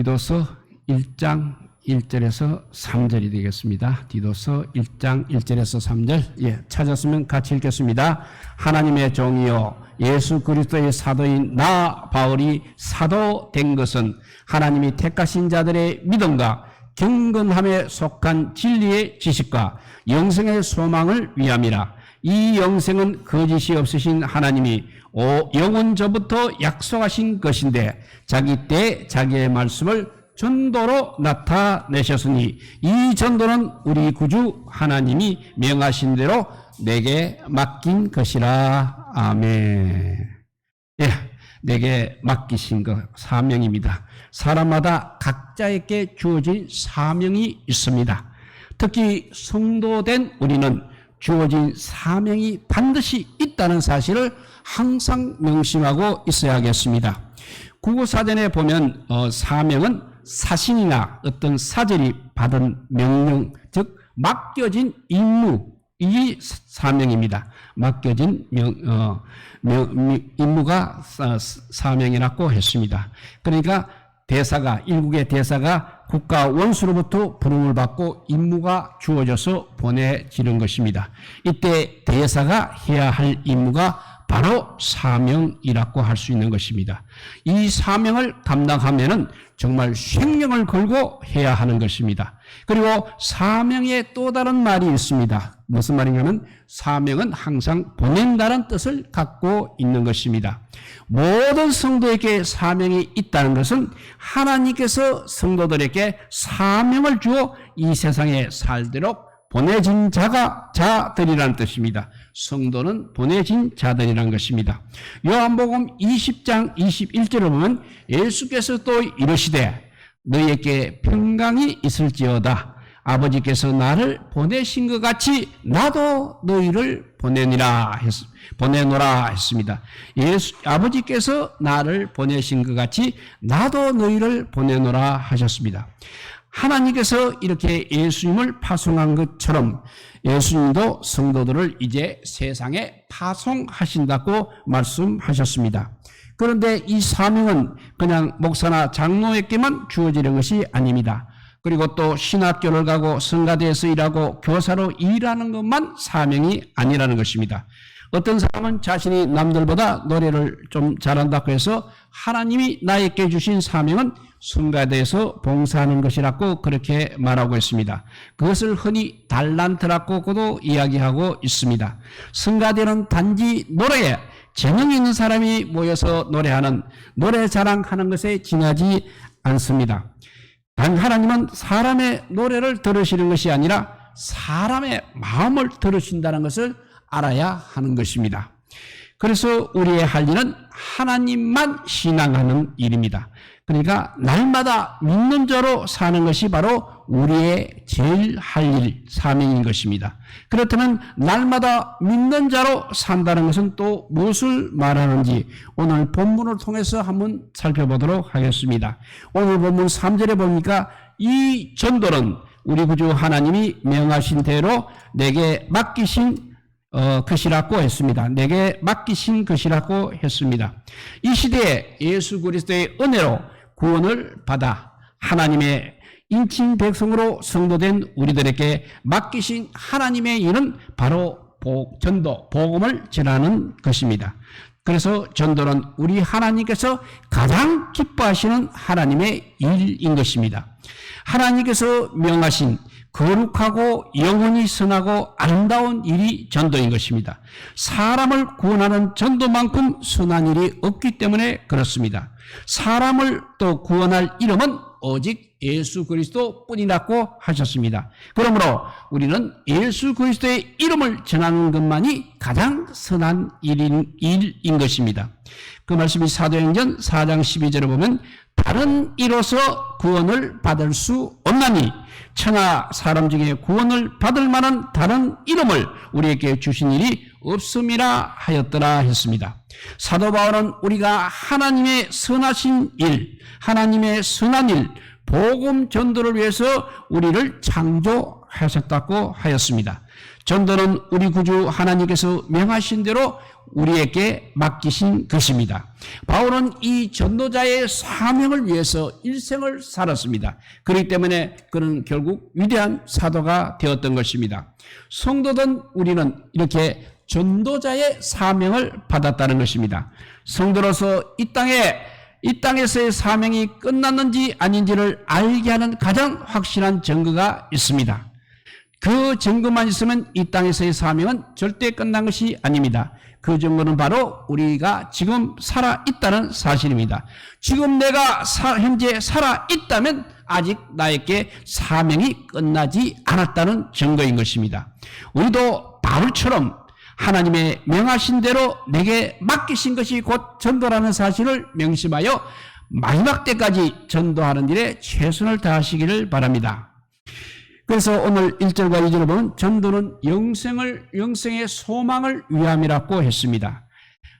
디도서 1장 1절에서 3절이 되겠습니다. 디도서 1장 1절에서 3절. 찾았으면 같이 읽겠습니다. 하나님의 종이요 예수 그리스도의 사도인 나 바울이 사도 된 것은 하나님이 택하신 자들의 믿음과 경건함에 속한 진리의 지식과 영생의 소망을 위함이라. 이 영생은 거짓이 없으신 하나님이 영원 전부터 약속하신 것인데 자기 때 자기의 말씀을 전도로 나타내셨으니 이 전도는 우리 구주 하나님이 명하신 대로 내게 맡긴 것이라. 아멘. 내게 맡기신 것, 사명입니다. 사람마다 각자에게 주어진 사명이 있습니다. 특히 성도된 우리는 주어진 사명이 반드시 있다는 사실을 항상 명심하고 있어야겠습니다. 국어사전에 보면 사명은 사신이나 어떤 사절이 받은 명령, 즉 맡겨진 임무, 이 사명입니다. 맡겨진 임무가 사명이라고 했습니다. 그러니까 대사가, 일국의 대사가 국가 원수로부터 부름을 받고 임무가 주어져서 보내지는 것입니다. 이때 대사가 해야 할 임무가 바로 사명이라고 할 수 있는 것입니다. 이 사명을 감당하면은 정말 생명을 걸고 해야 하는 것입니다. 그리고 사명에 또 다른 말이 있습니다. 무슨 말이냐면 사명은 항상 보낸다는 뜻을 갖고 있는 것입니다. 모든 성도에게 사명이 있다는 것은 하나님께서 성도들에게 사명을 주어 이 세상에 살도록 보내진 자들이라는 뜻입니다. 성도는 보내진 자들이라는 것입니다. 요한복음 20장 21절을 보면 예수께서 또 이르시되 너희에게 평강이 있을지어다. 아버지께서 나를 보내신 것 같이 나도 너희를 보내노라 했습니다. 아버지께서 나를 보내신 것 같이 나도 너희를 보내노라 하셨습니다. 하나님께서 이렇게 예수님을 파송한 것처럼 예수님도 성도들을 이제 세상에 파송하신다고 말씀하셨습니다. 그런데 이 사명은 그냥 목사나 장로에게만 주어지는 것이 아닙니다. 그리고 또 신학교를 가고 성가대에서 일하고 교사로 일하는 것만 사명이 아니라는 것입니다. 어떤 사람은 자신이 남들보다 노래를 좀 잘한다고 해서 하나님이 나에게 주신 사명은 성가대에서 봉사하는 것이라고 그렇게 말하고 있습니다. 그것을 흔히 달란트라고도 이야기하고 있습니다. 성가대는 단지 노래에 재능 있는 사람이 모여서 노래하는, 노래 자랑하는 것에 지나지 않습니다. 단 하나님은 사람의 노래를 들으시는 것이 아니라 사람의 마음을 들으신다는 것을 알아야 하는 것입니다. 그래서 우리의 할 일은 하나님만 신앙하는 일입니다. 그러니까 날마다 믿는 자로 사는 것이 바로 우리의 제일 할 일, 사명인 것입니다. 그렇다면 날마다 믿는 자로 산다는 것은 또 무엇을 말하는지 오늘 본문을 통해서 한번 살펴보도록 하겠습니다. 오늘 본문 3절에 보니까 이 전도는 우리 구주 하나님이 명하신 대로 내게 맡기신 것이라고 했습니다. 내게 맡기신 것이라고 했습니다. 이 시대에 예수 그리스도의 은혜로 구원을 받아 하나님의 인친 백성으로 성도된 우리들에게 맡기신 하나님의 일은 바로 전도, 복음을 전하는 것입니다. 그래서 전도는 우리 하나님께서 가장 기뻐하시는 하나님의 일인 것입니다. 하나님께서 명하신 거룩하고 영원히 선하고 아름다운 일이 전도인 것입니다. 사람을 구원하는 전도만큼 선한 일이 없기 때문에 그렇습니다. 사람을 또 구원할 이름은 오직 예수 그리스도 뿐이라고 하셨습니다. 그러므로 우리는 예수 그리스도의 이름을 전하는 것만이 가장 선한 일인 것입니다. 그 말씀이 사도행전 4장 12절을 보면 다른 이로서 구원을 받을 수 없나니 천하 사람 중에 구원을 받을 만한 다른 이름을 우리에게 주신 일이 없음이라 하였더라 했습니다. 사도 바울은 우리가 하나님의 선하신 일, 하나님의 선한 일, 복음 전도를 위해서 우리를 창조하셨다고 하였습니다. 전도는 우리 구주 하나님께서 명하신 대로 우리에게 맡기신 것입니다. 바울은 이 전도자의 사명을 위해서 일생을 살았습니다. 그렇기 때문에 그는 결국 위대한 사도가 되었던 것입니다. 성도든 우리는 이렇게 전도자의 사명을 받았다는 것입니다. 성도로서 이 땅에서의 사명이 끝났는지 아닌지를 알게 하는 가장 확실한 증거가 있습니다. 그 증거만 있으면 이 땅에서의 사명은 절대 끝난 것이 아닙니다. 그 증거는 바로 우리가 지금 살아있다는 사실입니다. 지금 내가 현재 살아있다면 아직 나에게 사명이 끝나지 않았다는 증거인 것입니다. 우리도 바울처럼 하나님의 명하신 대로 내게 맡기신 것이 곧 전도라는 사실을 명심하여 마지막 때까지 전도하는 일에 최선을 다하시기를 바랍니다. 그래서 오늘 1절과 2절을 보면 전도는 영생의 소망을 위함이라고 했습니다.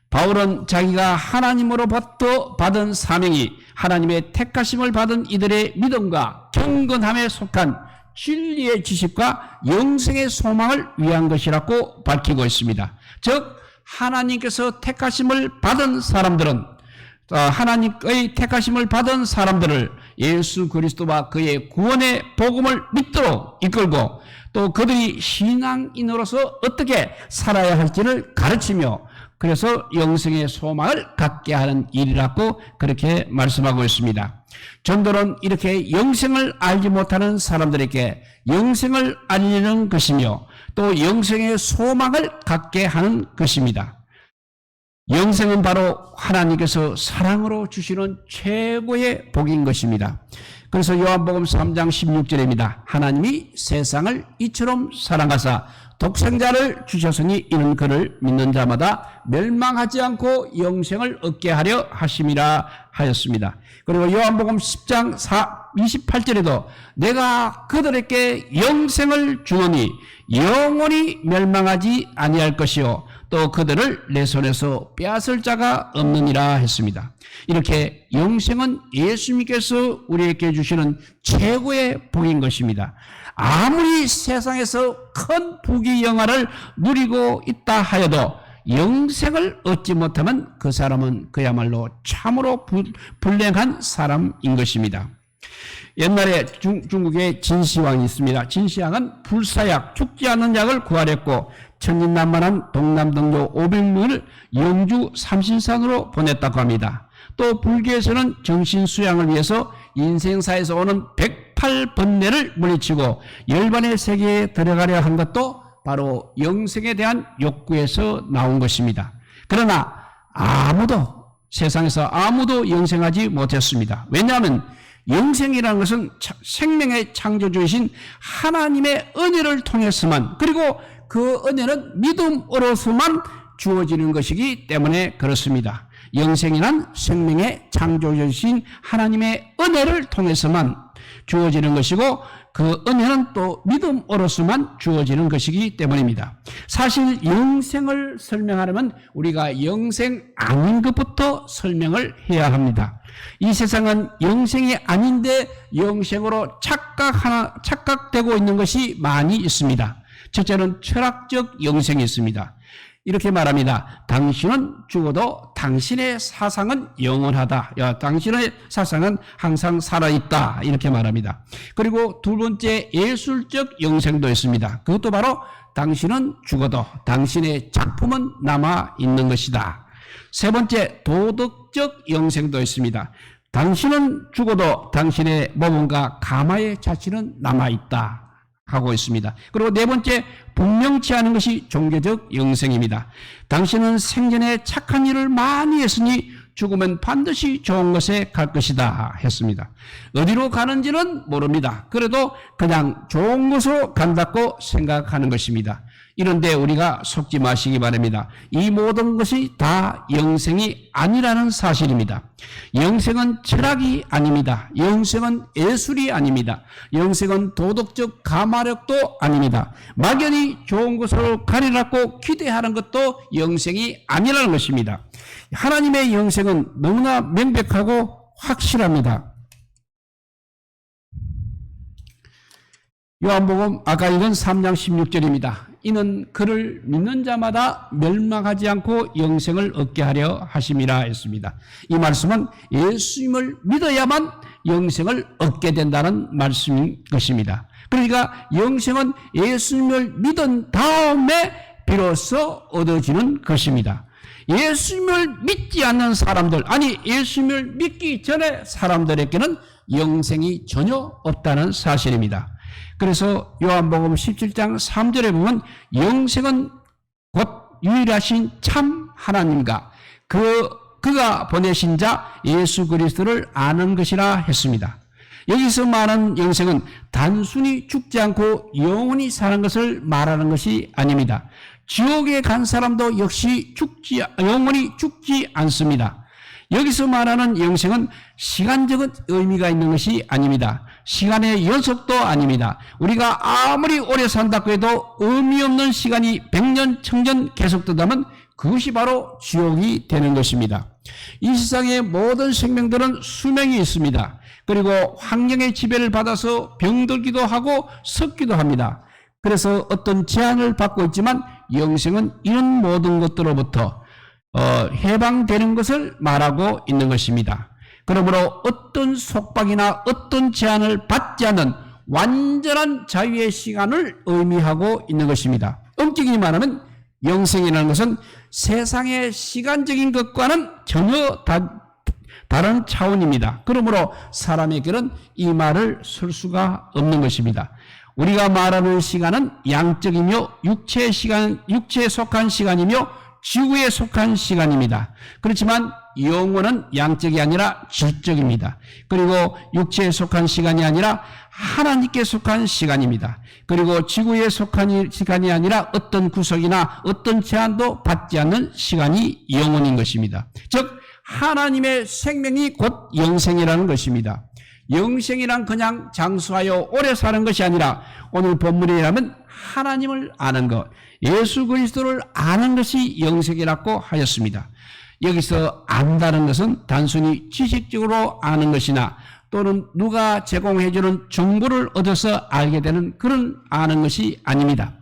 바울은 자기가 하나님으로부터 받은 사명이 하나님의 택하심을 받은 이들의 믿음과 경건함에 속한 진리의 지식과 영생의 소망을 위한 것이라고 밝히고 있습니다. 즉 하나님께서 택하심을 받은 사람들은 하나님의 택하심을 받은 사람들을 예수 그리스도와 그의 구원의 복음을 믿도록 이끌고 또 그들이 신앙인으로서 어떻게 살아야 할지를 가르치며 그래서 영생의 소망을 갖게 하는 일이라고 그렇게 말씀하고 있습니다. 전도는 이렇게 영생을 알지 못하는 사람들에게 영생을 알리는 것이며 또 영생의 소망을 갖게 하는 것입니다. 영생은 바로 하나님께서 사랑으로 주시는 최고의 복인 것입니다. 그래서 요한복음 3장 16절입니다. 하나님이 세상을 이처럼 사랑하사 독생자를 주셨으니 이는 그를 믿는 자마다 멸망하지 않고 영생을 얻게 하려 하심이라 하였습니다. 그리고 요한복음 10장 28절에도 내가 그들에게 영생을 주노니 영원히 멸망하지 아니할 것이요 또 그들을 내 손에서 빼앗을 자가 없느니라 했습니다. 이렇게 영생은 예수님께서 우리에게 주시는 최고의 복인 것입니다. 아무리 세상에서 큰 부귀영화를 누리고 있다 하여도 영생을 얻지 못하면 그 사람은 그야말로 참으로 불행한 사람인 것입니다. 옛날에 중국에 진시황이 있습니다. 진시황은 불사약, 죽지 않는 약을 구하랬고 천진난만한 동남동료 500명을 영주 삼신산으로 보냈다고 합니다. 또 불교에서는 정신수양을 위해서 인생사에서 오는 108번뇌를 물리치고 열반의 세계에 들어가려 한 것도 바로 영생에 대한 욕구에서 나온 것입니다. 그러나 세상에서 아무도 영생하지 못했습니다. 왜냐하면 영생이라는 것은 생명의 창조주이신 하나님의 은혜를 통해서만 그리고 그 은혜는 믿음으로서만 주어지는 것이기 때문에 그렇습니다. 영생이란 생명의 창조주이신 하나님의 은혜를 통해서만 주어지는 것이고 그 은혜는 또 믿음으로서만 주어지는 것이기 때문입니다. 사실 영생을 설명하려면 우리가 영생 아닌 것부터 설명을 해야 합니다. 이 세상은 영생이 아닌데 영생으로 착각되고 있는 것이 많이 있습니다. 첫째는 철학적 영생이 있습니다. 이렇게 말합니다. 당신은 죽어도 당신의 사상은 영원하다. 당신의 사상은 항상 살아있다. 이렇게 말합니다. 그리고 두 번째 예술적 영생도 있습니다. 그것도 바로 당신은 죽어도 당신의 작품은 남아있는 것이다. 세 번째 도덕적 영생도 있습니다. 당신은 죽어도 당신의 모범과 가마의 자취는 남아있다. 하고 있습니다. 그리고 네 번째 분명치 않은 것이 종교적 영생입니다. 당신은 생전에 착한 일을 많이 했으니 죽으면 반드시 좋은 곳에 갈 것이다 했습니다. 어디로 가는지는 모릅니다. 그래도 그냥 좋은 곳으로 간다고 생각하는 것입니다. 이런데 우리가 속지 마시기 바랍니다. 이 모든 것이 다 영생이 아니라는 사실입니다. 영생은 철학이 아닙니다. 영생은 예술이 아닙니다. 영생은 도덕적 가마력도 아닙니다. 막연히 좋은 곳으로 가리라고 기대하는 것도 영생이 아니라는 것입니다. 하나님의 영생은 너무나 명백하고 확실합니다. 요한복음 아까 읽은 3장 16절입니다. 이는 그를 믿는 자마다 멸망하지 않고 영생을 얻게 하려 하심이라 했습니다. 이 말씀은 예수님을 믿어야만 영생을 얻게 된다는 말씀인 것입니다. 그러니까 영생은 예수님을 믿은 다음에 비로소 얻어지는 것입니다. 예수님을 믿지 않는 사람들, 아니 예수님을 믿기 전에 사람들에게는 영생이 전혀 없다는 사실입니다. 그래서 요한복음 17장 3절에 보면 영생은 곧 유일하신 참 하나님과 그가 보내신 자 예수 그리스도를 아는 것이라 했습니다. 여기서 말하는 영생은 단순히 죽지 않고 영원히 사는 것을 말하는 것이 아닙니다. 지옥에 간 사람도 역시 영원히 죽지 않습니다. 여기서 말하는 영생은 시간적인 의미가 있는 것이 아닙니다. 시간의 연속도 아닙니다. 우리가 아무리 오래 산다고 해도 의미 없는 시간이 100년, 1000년 계속된다면 그것이 바로 지옥이 되는 것입니다. 이 세상의 모든 생명들은 수명이 있습니다. 그리고 환경의 지배를 받아서 병들기도 하고 썩기도 합니다. 그래서 어떤 제한을 받고 있지만 영생은 이런 모든 것들로부터 해방되는 것을 말하고 있는 것입니다. 그러므로 어떤 속박이나 어떤 제한을 받지 않는 완전한 자유의 시간을 의미하고 있는 것입니다. 엄격히 말하면 영생이라는 것은 세상의 시간적인 것과는 전혀 다른 차원입니다. 그러므로 사람에게는 이 말을 쓸 수가 없는 것입니다. 우리가 말하는 시간은 양적이며 육체에 속한 시간이며 지구에 속한 시간입니다. 그렇지만 영혼은 양적이 아니라 질적입니다. 그리고 육체에 속한 시간이 아니라 하나님께 속한 시간입니다. 그리고 지구에 속한 시간이 아니라 어떤 구석이나 어떤 제한도 받지 않는 시간이 영혼인 것입니다. 즉 하나님의 생명이 곧 영생이라는 것입니다. 영생이란 그냥 장수하여 오래 사는 것이 아니라 오늘 본문이라면 하나님을 아는 것, 예수 그리스도를 아는 것이 영생이라고 하였습니다. 여기서 안다는 것은 단순히 지식적으로 아는 것이나 또는 누가 제공해주는 정보를 얻어서 알게 되는 그런 아는 것이 아닙니다.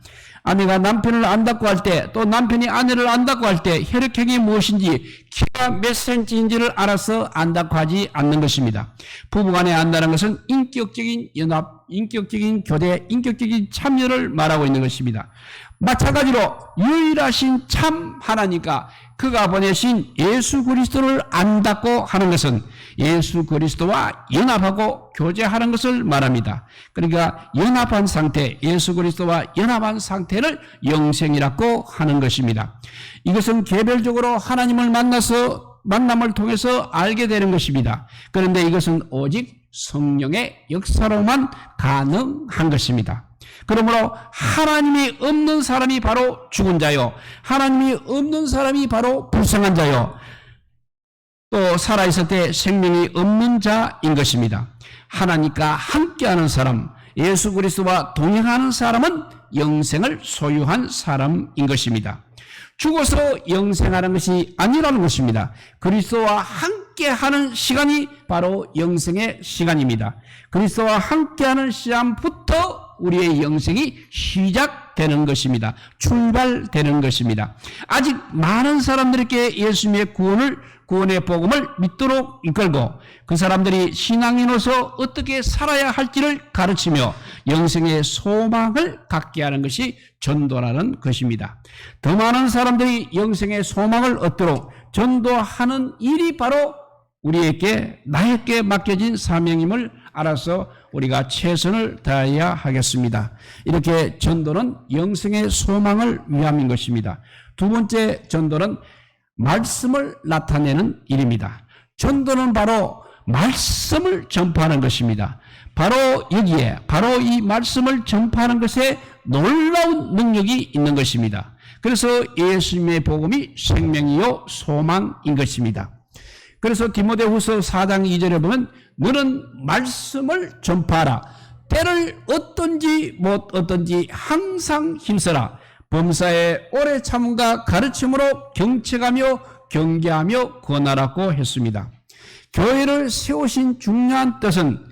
아내가 남편을 안다고 할 때, 또 남편이 아내를 안다고 할 때 혈액형이 무엇인지, 키가 몇 센치인지를 알아서 안다고 하지 않는 것입니다. 부부간에 안다는 것은 인격적인 연합, 인격적인 교대, 인격적인 참여를 말하고 있는 것입니다. 마찬가지로 유일하신 참 하나님과 그가 보내신 예수 그리스도를 안다고 하는 것은 예수 그리스도와 연합하고 교제하는 것을 말합니다. 그러니까 연합한 상태, 예수 그리스도와 연합한 상태를 영생이라고 하는 것입니다. 이것은 개별적으로 하나님을 만남을 통해서 알게 되는 것입니다. 그런데 이것은 오직 성령의 역사로만 가능한 것입니다. 그러므로 하나님이 없는 사람이 바로 죽은 자요, 하나님이 없는 사람이 바로 불쌍한 자요, 또 살아있을 때 생명이 없는 자인 것입니다. 하나님과 함께하는 사람, 예수 그리스도와 동행하는 사람은 영생을 소유한 사람인 것입니다. 죽어서 영생하는 것이 아니라는 것입니다. 그리스도와 함께하는 시간이 바로 영생의 시간입니다. 그리스도와 함께하는 시간부터 우리의 영생이 시작되는 것입니다. 출발되는 것입니다. 아직 많은 사람들에게 예수님의 구원의 복음을 믿도록 이끌고 그 사람들이 신앙인으로서 어떻게 살아야 할지를 가르치며 영생의 소망을 갖게 하는 것이 전도라는 것입니다. 더 많은 사람들이 영생의 소망을 얻도록 전도하는 일이 바로 나에게 맡겨진 사명임을 알아서 우리가 최선을 다해야 하겠습니다. 이렇게 전도는 영생의 소망을 위함인 것입니다. 두 번째 전도는 말씀을 나타내는 일입니다. 전도는 바로 말씀을 전파하는 것입니다. 바로 여기에, 바로 이 말씀을 전파하는 것에 놀라운 능력이 있는 것입니다. 그래서 예수님의 복음이 생명이요 소망인 것입니다. 그래서 디모데후서 4장 2절에 보면 너는 말씀을 전파하라. 때를 어떤지 못 어떤지 항상 힘써라. 범사에 오래 참음과 가르침으로 경책하며 경계하며 권하라고 했습니다. 교회를 세우신 중요한 뜻은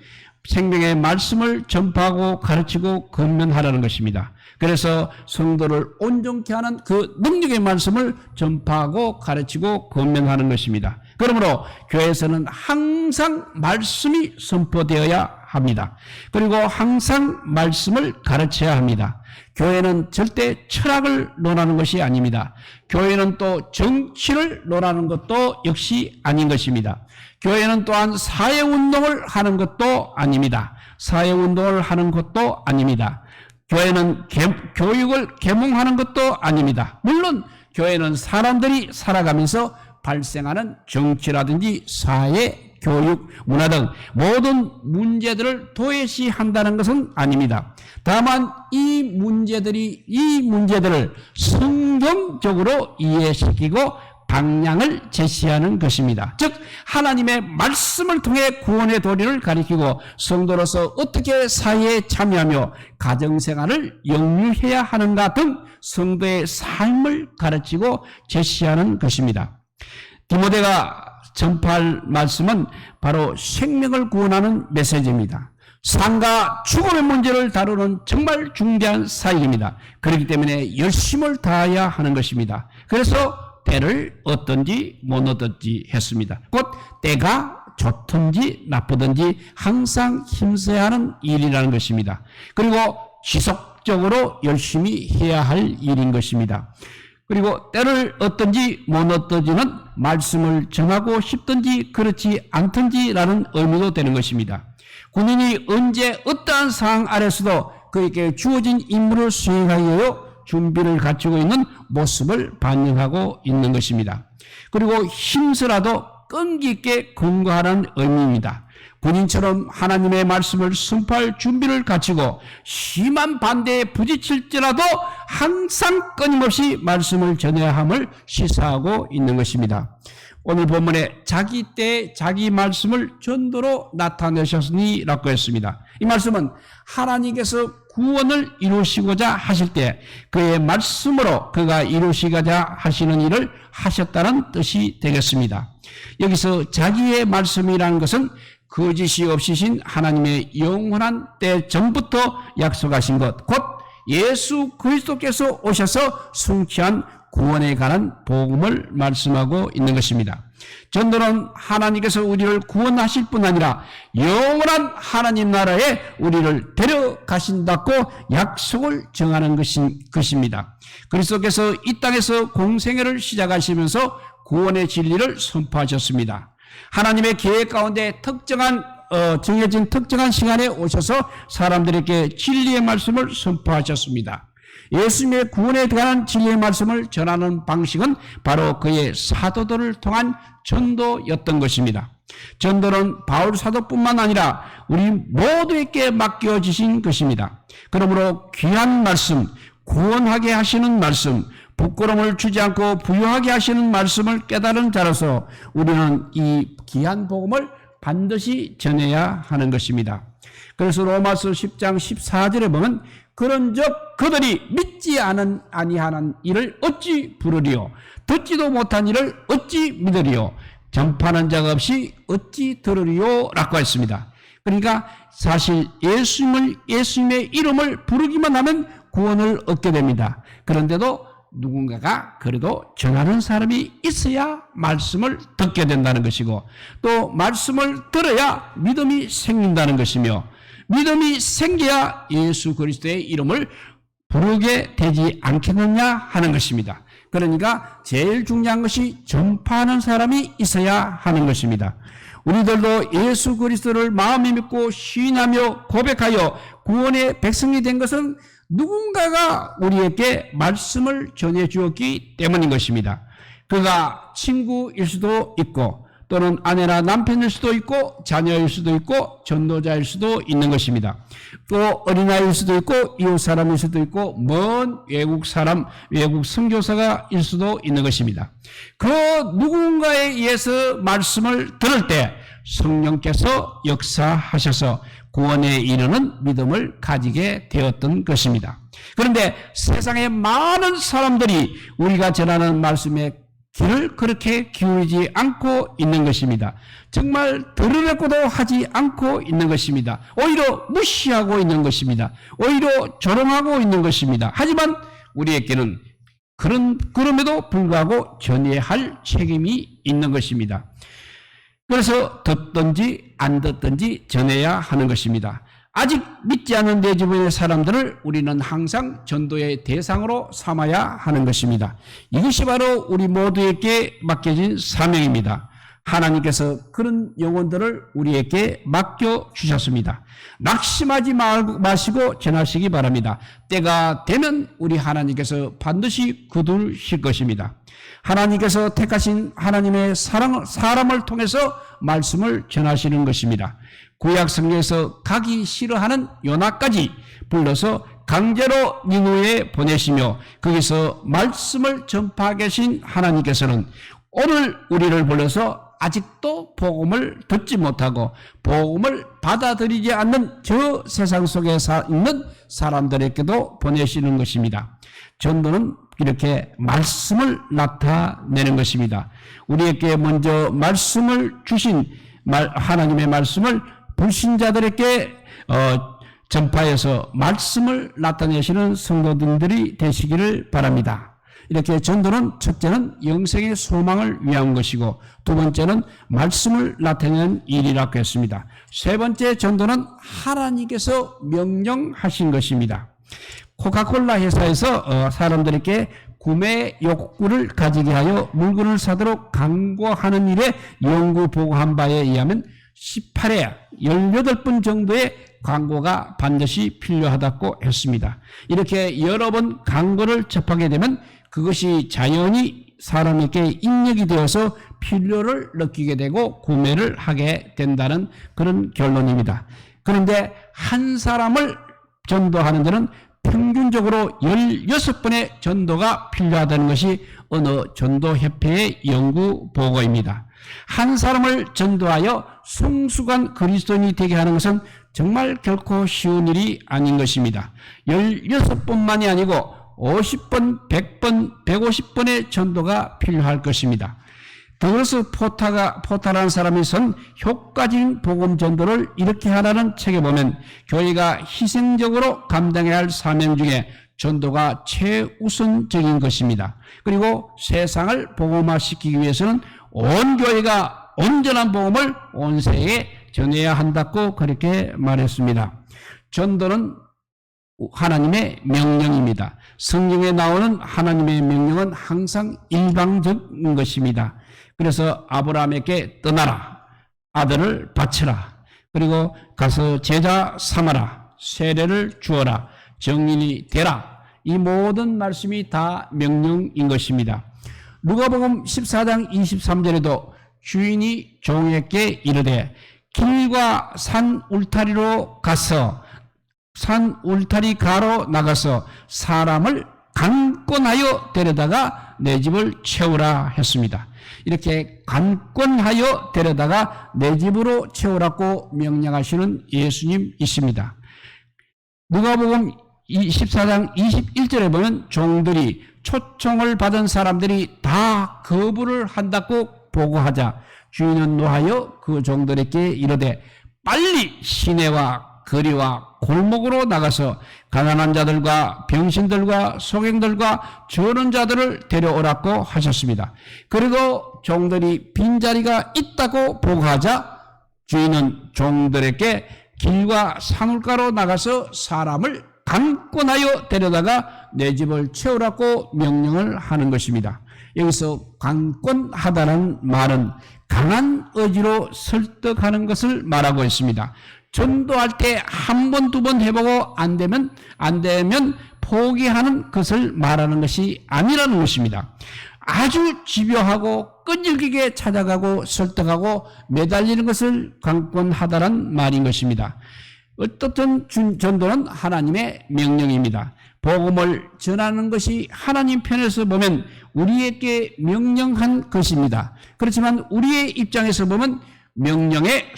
생명의 말씀을 전파하고 가르치고 권면하라는 것입니다. 그래서 성도를 온전케 하는 그 능력의 말씀을 전파하고 가르치고 권면하는 것입니다. 그러므로 교회에서는 항상 말씀이 선포되어야 합니다. 그리고 항상 말씀을 가르쳐야 합니다. 교회는 절대 철학을 논하는 것이 아닙니다. 교회는 또 정치를 논하는 것도 역시 아닌 것입니다. 교회는 또한 사회운동을 하는 것도 아닙니다. 사회운동을 하는 것도 아닙니다. 교회는 교육을 계몽하는 것도 아닙니다. 물론 교회는 사람들이 살아가면서 발생하는 정치라든지 사회, 교육, 문화 등 모든 문제들을 도외시한다는 것은 아닙니다. 다만 이 문제들을 성경적으로 이해시키고 방향을 제시하는 것입니다. 즉 하나님의 말씀을 통해 구원의 도리를 가리키고 성도로서 어떻게 사회에 참여하며 가정생활을 영유해야 하는가 등 성도의 삶을 가르치고 제시하는 것입니다. 디모데가 전파할 말씀은 바로 생명을 구원하는 메시지입니다. 삶과 죽음의 문제를 다루는 정말 중대한 사역입니다. 그렇기 때문에 열심을 다해야 하는 것입니다. 그래서 때를 얻든지 못 얻든지 했습니다. 곧 때가 좋든지 나쁘든지 항상 힘써야 하는 일이라는 것입니다. 그리고 지속적으로 열심히 해야 할 일인 것입니다. 그리고 때를 얻든지 못 얻든지는 말씀을 정하고 싶든지 그렇지 않든지라는 의미도 되는 것입니다. 군인이 언제 어떠한 상황 아래서도 그에게 주어진 임무를 수행하기 위하여 준비를 갖추고 있는 모습을 반영하고 있는 것입니다. 그리고 힘서라도 끈기 있게 근거하는 의미입니다. 군인처럼 하나님의 말씀을 선포할 준비를 갖추고 심한 반대에 부딪힐지라도 항상 끊임없이 말씀을 전해야 함을 시사하고 있는 것입니다. 오늘 본문에 자기 때에 자기 말씀을 전도로 나타내셨으니 라고 했습니다. 이 말씀은 하나님께서 구원을 이루시고자 하실 때 그의 말씀으로 그가 이루시고자 하시는 일을 하셨다는 뜻이 되겠습니다. 여기서 자기의 말씀이라는 것은 거짓이 없으신 하나님의 영원한 때 전부터 약속하신 것, 곧 예수 그리스도께서 오셔서 성취한 구원에 관한 복음을 말씀하고 있는 것입니다. 전도는 하나님께서 우리를 구원하실 뿐 아니라 영원한 하나님 나라에 우리를 데려가신다고 약속을 정하는 것입니다. 그리스도께서 이 땅에서 공생애를 시작하시면서 구원의 진리를 선포하셨습니다. 하나님의 계획 가운데 정해진 특정한 시간에 오셔서 사람들에게 진리의 말씀을 선포하셨습니다. 예수님의 구원에 관한 진리의 말씀을 전하는 방식은 바로 그의 사도들을 통한 전도였던 것입니다. 전도는 바울 사도뿐만 아니라 우리 모두에게 맡겨지신 것입니다. 그러므로 귀한 말씀, 구원하게 하시는 말씀, 부끄러움을 주지 않고 부유하게 하시는 말씀을 깨달은 자로서 우리는 이 귀한 복음을 반드시 전해야 하는 것입니다. 그래서 로마서 10장 14절에 보면 그런즉 그들이 믿지 아니하는 일을 어찌 부르리요 듣지도 못한 일을 어찌 믿으리요 전파하는 자가 없이 어찌 들으리요 라고 했습니다. 그러니까 사실 예수님의 이름을 부르기만 하면 구원을 얻게 됩니다. 그런데도 누군가가 그래도 전하는 사람이 있어야 말씀을 듣게 된다는 것이고 또 말씀을 들어야 믿음이 생긴다는 것이며 믿음이 생겨야 예수 그리스도의 이름을 부르게 되지 않겠느냐 하는 것입니다. 그러니까 제일 중요한 것이 전파하는 사람이 있어야 하는 것입니다. 우리들도 예수 그리스도를 마음에 믿고 시인하며 고백하여 구원의 백성이 된 것은 누군가가 우리에게 말씀을 전해 주었기 때문인 것입니다. 그가 친구일 수도 있고 또는 아내나 남편일 수도 있고 자녀일 수도 있고 전도자일 수도 있는 것입니다. 또 어린아이일 수도 있고 이웃 사람일 수도 있고 먼 외국 사람, 외국 선교사가 일 수도 있는 것입니다. 그 누군가에 의해서 말씀을 들을 때 성령께서 역사하셔서 구원에 이르는 믿음을 가지게 되었던 것입니다. 그런데 세상의 많은 사람들이 우리가 전하는 말씀에 귀를 그렇게 기울이지 않고 있는 것입니다. 정말 들으려고도 하지 않고 있는 것입니다. 오히려 무시하고 있는 것입니다. 오히려 조롱하고 있는 것입니다. 하지만 우리에게는 그럼에도 불구하고 전해야 할 책임이 있는 것입니다. 그래서 듣든지 안 듣든지 전해야 하는 것입니다. 아직 믿지 않는 내 주변의 사람들을 우리는 항상 전도의 대상으로 삼아야 하는 것입니다. 이것이 바로 우리 모두에게 맡겨진 사명입니다. 하나님께서 그런 영혼들을 우리에게 맡겨주셨습니다. 낙심하지 마시고 전하시기 바랍니다. 때가 되면 우리 하나님께서 반드시 거두실 것입니다. 하나님께서 택하신 하나님의 사람을 통해서 말씀을 전하시는 것입니다. 구약 성경에서 가기 싫어하는 요나까지 불러서 강제로 니누에 보내시며 거기서 말씀을 전파하게 하신 하나님께서는 오늘 우리를 불러서 아직도 복음을 듣지 못하고 복음을 받아들이지 않는 저 세상 속에 있는 사람들에게도 보내시는 것입니다. 전도는 이렇게 말씀을 나타내는 것입니다. 우리에게 먼저 말씀을 주신 하나님의 말씀을 불신자들에게 전파해서 말씀을 나타내시는 성도들이 되시기를 바랍니다. 이렇게 전도는 첫째는 영생의 소망을 위한 것이고 두 번째는 말씀을 나타내는 일이라고 했습니다. 세 번째 전도는 하나님께서 명령하신 것입니다. 코카콜라 회사에서 사람들에게 구매 욕구를 가지게 하여 물건을 사도록 강구하는 일에 연구 보고한 바에 의하면 18회 18번 정도의 광고가 반드시 필요하다고 했습니다. 이렇게 여러 번 광고를 접하게 되면 그것이 자연히 사람에게 인력이 되어서 필요를 느끼게 되고 구매를 하게 된다는 그런 결론입니다. 그런데 한 사람을 전도하는 데는 평균적으로 16번의 전도가 필요하다는 것이 어느 전도협회의 연구 보고입니다. 한 사람을 전도하여 성숙한 그리스도인이 되게 하는 것은 정말 결코 쉬운 일이 아닌 것입니다. 16번만이 아니고 50번, 100번, 150번의 전도가 필요할 것입니다. 더러스 포타라는 사람이 쓴 효과적인 복음 전도를 이렇게 하라는 책에 보면 교회가 희생적으로 감당해야 할 사명 중에 전도가 최우선적인 것입니다. 그리고 세상을 복음화시키기 위해서는 온 교회가 온전한 복음을 온 세계에 전해야 한다고 그렇게 말했습니다. 전도는 하나님의 명령입니다. 성경에 나오는 하나님의 명령은 항상 일방적인 것입니다. 그래서 아브라함에게 떠나라, 아들을 바쳐라, 그리고 가서 제자 삼아라, 세례를 주어라, 정인이 되라, 이 모든 말씀이 다 명령인 것입니다. 누가복음 14장 23절에도 주인이 종에게 이르되 길과 산 울타리로 가서 산 울타리 가로 나가서 사람을 강권하여 데려다가 내 집을 채우라 했습니다. 이렇게 강권하여 데려다가 내 집으로 채우라고 명령하시는 예수님이십니다. 누가복음 14장 21절에 보면 종들이 초청을 받은 사람들이 다 거부를 한다고 보고하자 주인은 노하여 그 종들에게 이르되 빨리 시내와 거리와 골목으로 나가서 가난한 자들과 병신들과 소경들과 저런 자들을 데려오라고 하셨습니다. 그리고 종들이 빈자리가 있다고 보고하자 주인은 종들에게 길과 산울가로 나가서 사람을 강권하여 데려다가 내 집을 채우라고 명령을 하는 것입니다. 여기서 강권하다는 말은 강한 의지로 설득하는 것을 말하고 있습니다. 전도할 때 한 번, 두 번 해보고 안 되면 포기하는 것을 말하는 것이 아니라는 것입니다. 아주 집요하고 끈질기게 찾아가고 설득하고 매달리는 것을 강권하다란 말인 것입니다. 어떻든 전도는 하나님의 명령입니다. 복음을 전하는 것이 하나님 편에서 보면 우리에게 명령한 것입니다. 그렇지만 우리의 입장에서 보면 명령에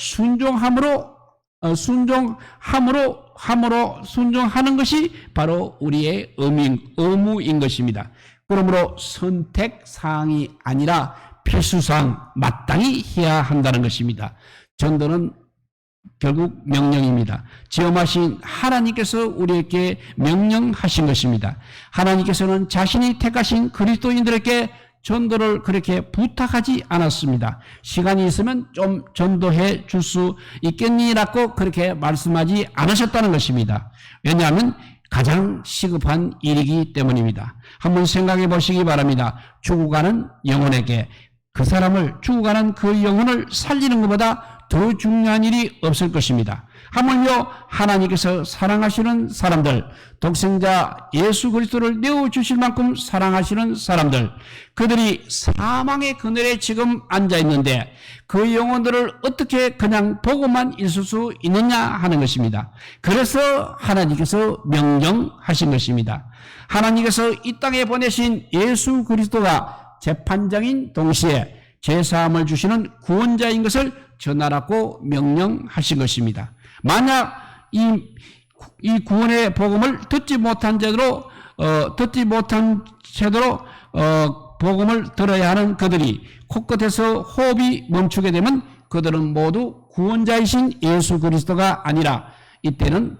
순종하는 것이 바로 우리의 의무인 것입니다. 그러므로 선택 사항이 아니라 필수사항, 마땅히 해야 한다는 것입니다. 전도는 결국 명령입니다. 지엄하신 하나님께서 우리에게 명령하신 것입니다. 하나님께서는 자신이 택하신 그리스도인들에게 전도를 그렇게 부탁하지 않았습니다. 시간이 있으면 좀 전도해 줄 수 있겠니라고 그렇게 말씀하지 않으셨다는 것입니다. 왜냐하면 가장 시급한 일이기 때문입니다. 한번 생각해 보시기 바랍니다. 죽어가는 영혼에게 그 사람을, 죽어가는 그 영혼을 살리는 것보다 더 중요한 일이 없을 것입니다. 하물며 하나님께서 사랑하시는 사람들, 독생자 예수 그리스도를 내어주실 만큼 사랑하시는 사람들, 그들이 사망의 그늘에 지금 앉아있는데 그 영혼들을 어떻게 그냥 보고만 있을 수 있느냐 하는 것입니다. 그래서 하나님께서 명령하신 것입니다. 하나님께서 이 땅에 보내신 예수 그리스도가 재판장인 동시에 죄사함을 주시는 구원자인 것을 전하라고 명령하신 것입니다. 만약 이 구원의 복음을 듣지 못한 채로 복음을 들어야 하는 그들이 코끝에서 호흡이 멈추게 되면 그들은 모두 구원자이신 예수 그리스도가 아니라 이때는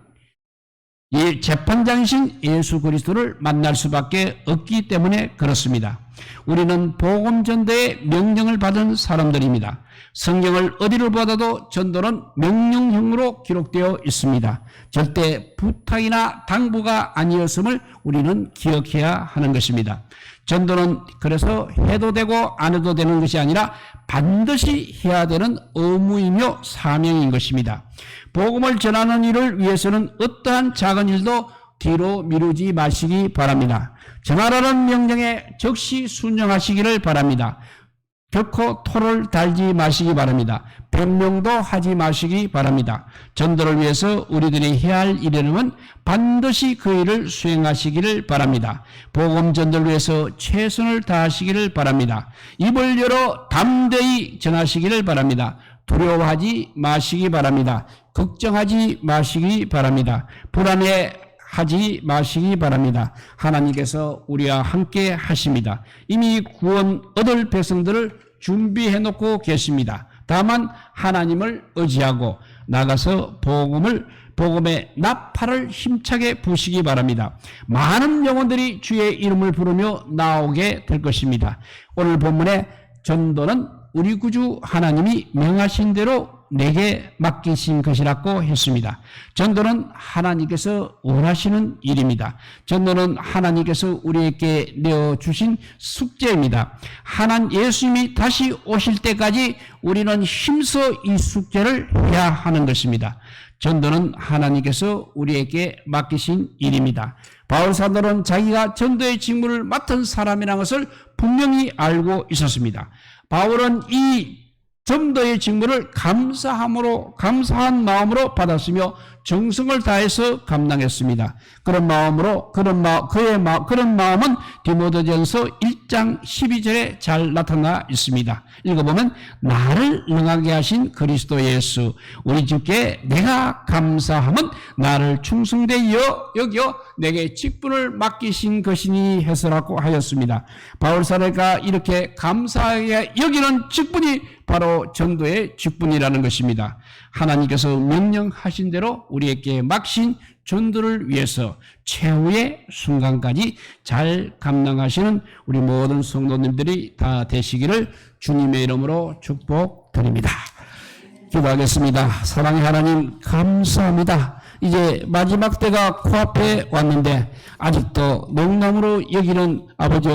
재판장이신 예수 그리스도를 만날 수밖에 없기 때문에 그렇습니다. 우리는 복음 전도의 명령을 받은 사람들입니다. 성경을 어디를 보다도 전도는 명령형으로 기록되어 있습니다. 절대 부탁이나 당부가 아니었음을 우리는 기억해야 하는 것입니다. 전도는 그래서 해도 되고 안 해도 되는 것이 아니라 반드시 해야 되는 의무이며 사명인 것입니다. 복음을 전하는 일을 위해서는 어떠한 작은 일도 뒤로 미루지 마시기 바랍니다. 전하라는 명령에 즉시 순종하시기를 바랍니다. 결코 토를 달지 마시기 바랍니다. 변명도 하지 마시기 바랍니다. 전도를 위해서 우리들이 해야 할 일이라면 반드시 그 일을 수행하시기를 바랍니다. 복음 전도를 위해서 최선을 다하시기를 바랍니다. 입을 열어 담대히 전하시기를 바랍니다. 두려워하지 마시기 바랍니다. 걱정하지 마시기 바랍니다. 불안해하지 마시기 바랍니다. 하나님께서 우리와 함께 하십니다. 이미 구원 얻을 백성들을 준비해 놓고 계십니다. 다만 하나님을 의지하고 나가서 복음의 나팔을 힘차게 부시기 바랍니다. 많은 영혼들이 주의 이름을 부르며 나오게 될 것입니다. 오늘 본문의 전도는 우리 구주 하나님이 명하신 대로 내게 맡기신 것이라고 했습니다. 전도는 하나님께서 원하시는 일입니다. 전도는 하나님께서 우리에게 내어주신 숙제입니다. 예수님이 다시 오실 때까지 우리는 힘써 이 숙제를 해야 하는 것입니다. 전도는 하나님께서 우리에게 맡기신 일입니다. 바울 사도는 자기가 전도의 직무를 맡은 사람이라는 것을 분명히 알고 있었습니다. 바울은 이 전도의 직무를 감사한 마음으로 받았으며 정성을 다해서 감당했습니다. 그런 마음은 디모데전서 1장 12절에 잘 나타나 있습니다. 읽어보면 나를 능하게 하신 그리스도 예수 우리 주께 내가 감사함은 나를 충성되어 여겨 내게 직분을 맡기신 것이니 해서라고 하였습니다. 바울 사도가 이렇게 감사하게 여기는 직분이 바로 전도의 직분이라는 것입니다. 하나님께서 명령하신 대로 우리에게 맡긴 전도를 위해서 최후의 순간까지 잘 감당하시는 우리 모든 성도님들이 다 되시기를 주님의 이름으로 축복드립니다. 기도하겠습니다. 사랑의 하나님 감사합니다. 이제 마지막 때가 코앞에 왔는데 아직도 농담으로 여기는 아버지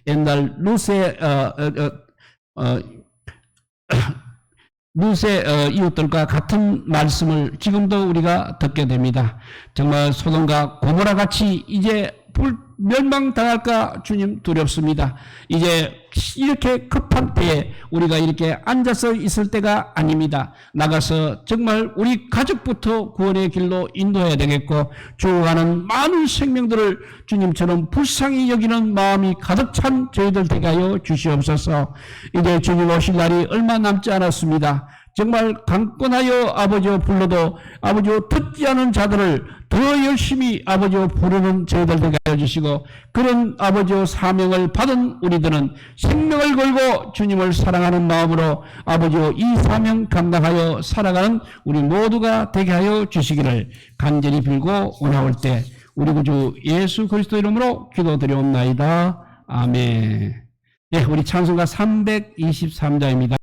옛날 루세 이웃들과 같은 말씀을 지금도 우리가 듣게 됩니다. 정말 소돔과 고모라 같이 이제 멸망당할까 주님 두렵습니다. 이제 이렇게 급한 때에 우리가 이렇게 앉아서 있을 때가 아닙니다. 나가서 정말 우리 가족부터 구원의 길로 인도해야 되겠고 죽어가는 많은 생명들을 주님처럼 불쌍히 여기는 마음이 가득 찬 저희들 되게 하여 주시옵소서. 이제 주님 오실 날이 얼마 남지 않았습니다. 정말 강권하여 아버지여 불러도 아버지여 듣지 않은 자들을 더 열심히 아버지여 부르는 저희들 되게 하여 주시고, 그런 아버지여 사명을 받은 우리들은 생명을 걸고 주님을 사랑하는 마음으로 아버지여 이 사명 감당하여 살아가는 우리 모두가 되게 하여 주시기를 간절히 빌고 오나올 때 우리 구주 예수 그리스도 이름으로 기도드리옵나이다. 아멘. 네, 우리 찬송가 323자입니다.